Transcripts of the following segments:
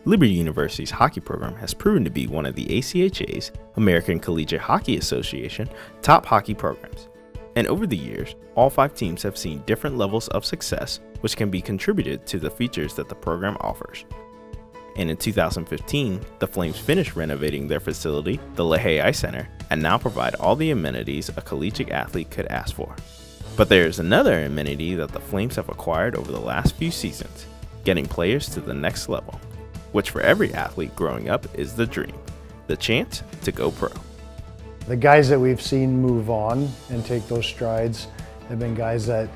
Liberty University's hockey program has proven to be one of the ACHA's, American Collegiate Hockey Association, top hockey programs. And over the years, all 5 teams have seen different levels of success, which can be contributed to the features that the program offers. And in 2015, the Flames finished renovating their facility, the LaHaye Ice Center, and now provide all the amenities a collegiate athlete could ask for. But there is another amenity that the Flames have acquired over the last few seasons, getting players to the next level, which for every athlete growing up is the dream, the chance to go pro. The guys that we've seen move on and take those strides have been guys that,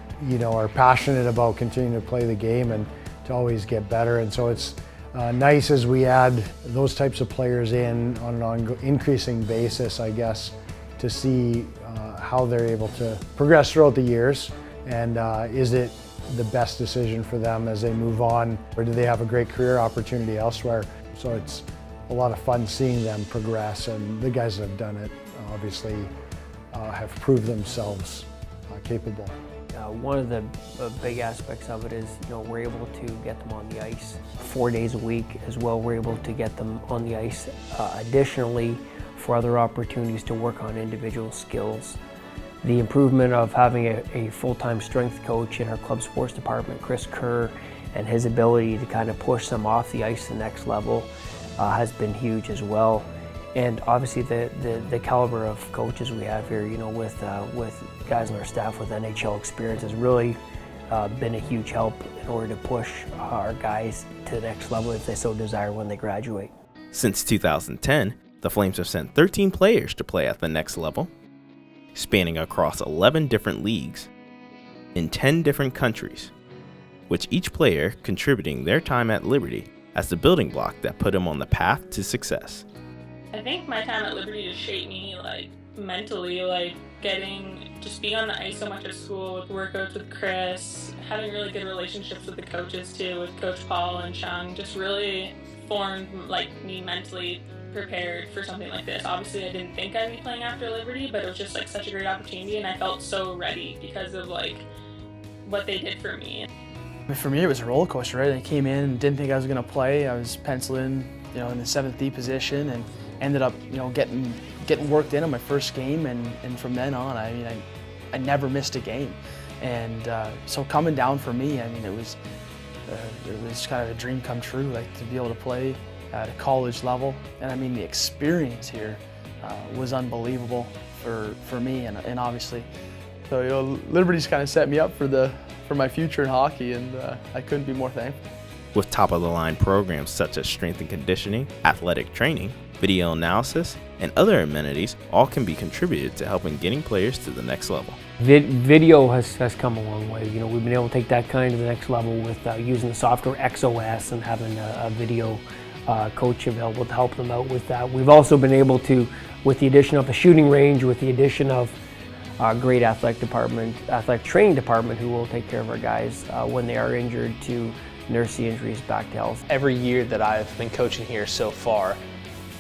are passionate about continuing to play the game and to always get better. And so it's nice as we add those types of players in on an increasing basis, I guess, to see how they're able to progress throughout the years. And is it the best decision for them as they move on, or do they have a great career opportunity elsewhere? So it's a lot of fun seeing them progress, and the guys that have done it obviously have proved themselves capable. One of the big aspects of it is, we're able to get them on the ice 4 days a week as well. We're able to get them on the ice additionally for other opportunities to work on individual skills. The improvement of having a full-time strength coach in our club sports department, Chris Kerr, and his ability to kind of push them off the ice to the next level has been huge as well. And obviously the caliber of coaches we have here, with guys on our staff with NHL experience has really been a huge help in order to push our guys to the next level if they so desire when they graduate. Since 2010, the Flames have sent 13 players to play at the next level, spanning across 11 different leagues in 10 different countries, with each player contributing their time at Liberty as the building block that put them on the path to success. I think my time at Liberty just shaped me mentally, just being on the ice so much at school, with workouts with Chris, having really good relationships with the coaches too, with Coach Paul and Chung, just really formed me mentally prepared for something like this. Obviously I didn't think I'd be playing after Liberty, but it was just such a great opportunity, and I felt so ready because of what they did for me. For me it was a roller coaster, right? I came in and didn't think I was going to play. I was penciled in, in the 7th D position, and ended up, getting worked in on my first game, and from then on, I never missed a game. And so coming down for me, it was kind of a dream come true, to be able to play at a college level. And the experience here was unbelievable for me, and obviously, so Liberty's kind of set me up for my future in hockey, and I couldn't be more thankful. With top-of-the-line programs such as strength and conditioning, athletic training, video analysis, and other amenities, all can be contributed to helping getting players to the next level. Video has come a long way. We've been able to take that kind of the next level with using the software XOS and having a video coach available to help them out with that. We've also been able to, with the addition of the shooting range, with the addition of a great athletic training department who will take care of our guys when they are injured, to nurse the injuries back to health. Every year that I've been coaching here so far,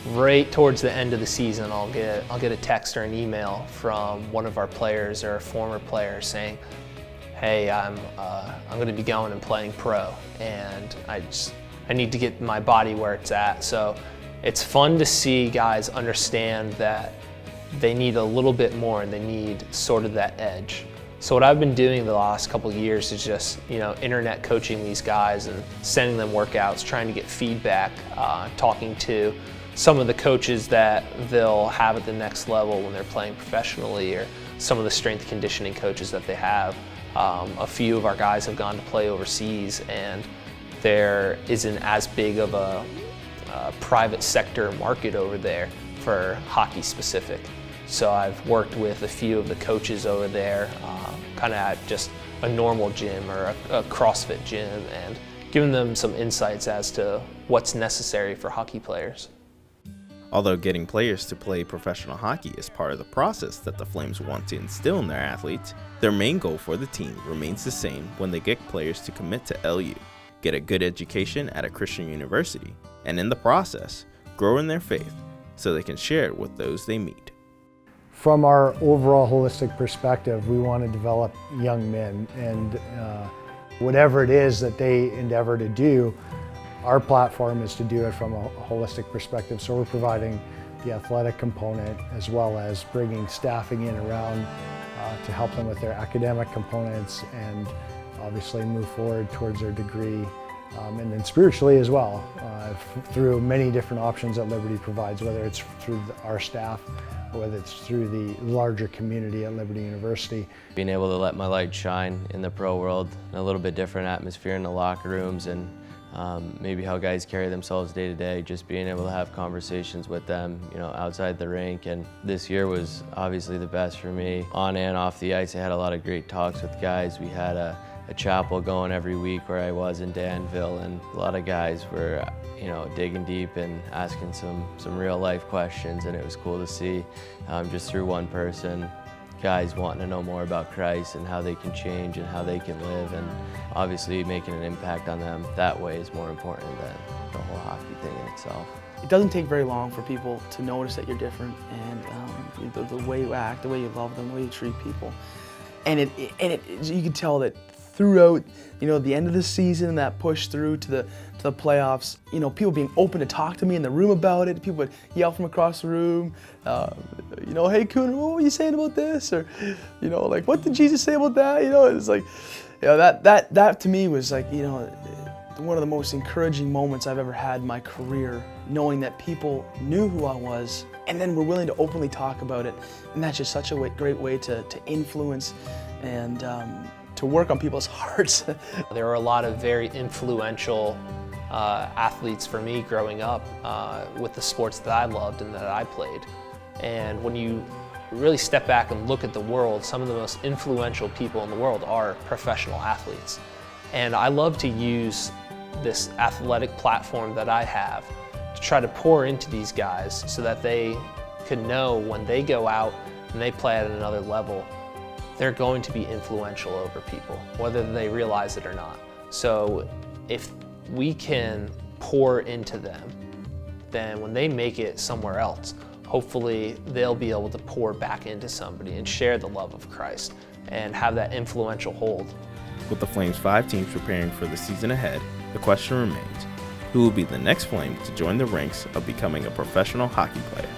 right towards the end of the season, I'll get a text or an email from one of our players or a former player saying, "Hey, I'm going to be going and playing pro, and I need to get my body where it's at." So it's fun to see guys understand that they need a little bit more, and they need sort of that edge. So what I've been doing the last couple of years is just, internet coaching these guys and sending them workouts, trying to get feedback, talking to some of the coaches that they'll have at the next level when they're playing professionally, or some of the strength conditioning coaches that they have. A few of our guys have gone to play overseas, and there isn't as big of a private sector market over there for hockey specific. So I've worked with a few of the coaches over there, kind of at just a normal gym or a CrossFit gym, and giving them some insights as to what's necessary for hockey players. Although getting players to play professional hockey is part of the process that the Flames want to instill in their athletes, their main goal for the team remains the same when they get players to commit to LU, get a good education at a Christian university, and in the process, grow in their faith so they can share it with those they meet. From our overall holistic perspective, we want to develop young men, and whatever it is that they endeavor to do, our platform is to do it from a holistic perspective. So we're providing the athletic component as well as bringing staffing in around to help them with their academic components and obviously move forward towards their degree. And then spiritually as well, through many different options that Liberty provides, whether it's through our staff or whether it's through the larger community at Liberty University. Being able to let my light shine in the pro world, a little bit different atmosphere in the locker rooms, and maybe how guys carry themselves day to day, just being able to have conversations with them, outside the rink. And this year was obviously the best for me. On and off the ice, I had a lot of great talks with guys. We had a chapel going every week where I was in Danville, and a lot of guys were digging deep and asking some real life questions, and it was cool to see just through one person guys wanting to know more about Christ and how they can change and how they can live, and obviously making an impact on them that way is more important than the whole hockey thing in itself. It doesn't take very long for people to notice that you're different, and the way you act, the way you love them, the way you treat people, and you can tell that throughout, the end of the season, that push through to the playoffs, people being open to talk to me in the room about it. People would yell from across the room, hey Cooner, what were you saying about this? Or, like, what did Jesus say about that? It's like, that to me was like, one of the most encouraging moments I've ever had in my career, knowing that people knew who I was and then were willing to openly talk about it. And that's just such a great way to influence and to work on people's hearts. There were a lot of very influential athletes for me growing up with the sports that I loved and that I played. And when you really step back and look at the world, some of the most influential people in the world are professional athletes. And I love to use this athletic platform that I have to try to pour into these guys so that they can know when they go out and they play at another level, they're going to be influential over people, whether they realize it or not. So if we can pour into them, then when they make it somewhere else, hopefully they'll be able to pour back into somebody and share the love of Christ and have that influential hold. With the Flames 5 teams preparing for the season ahead, the question remains, who will be the next Flame to join the ranks of becoming a professional hockey player?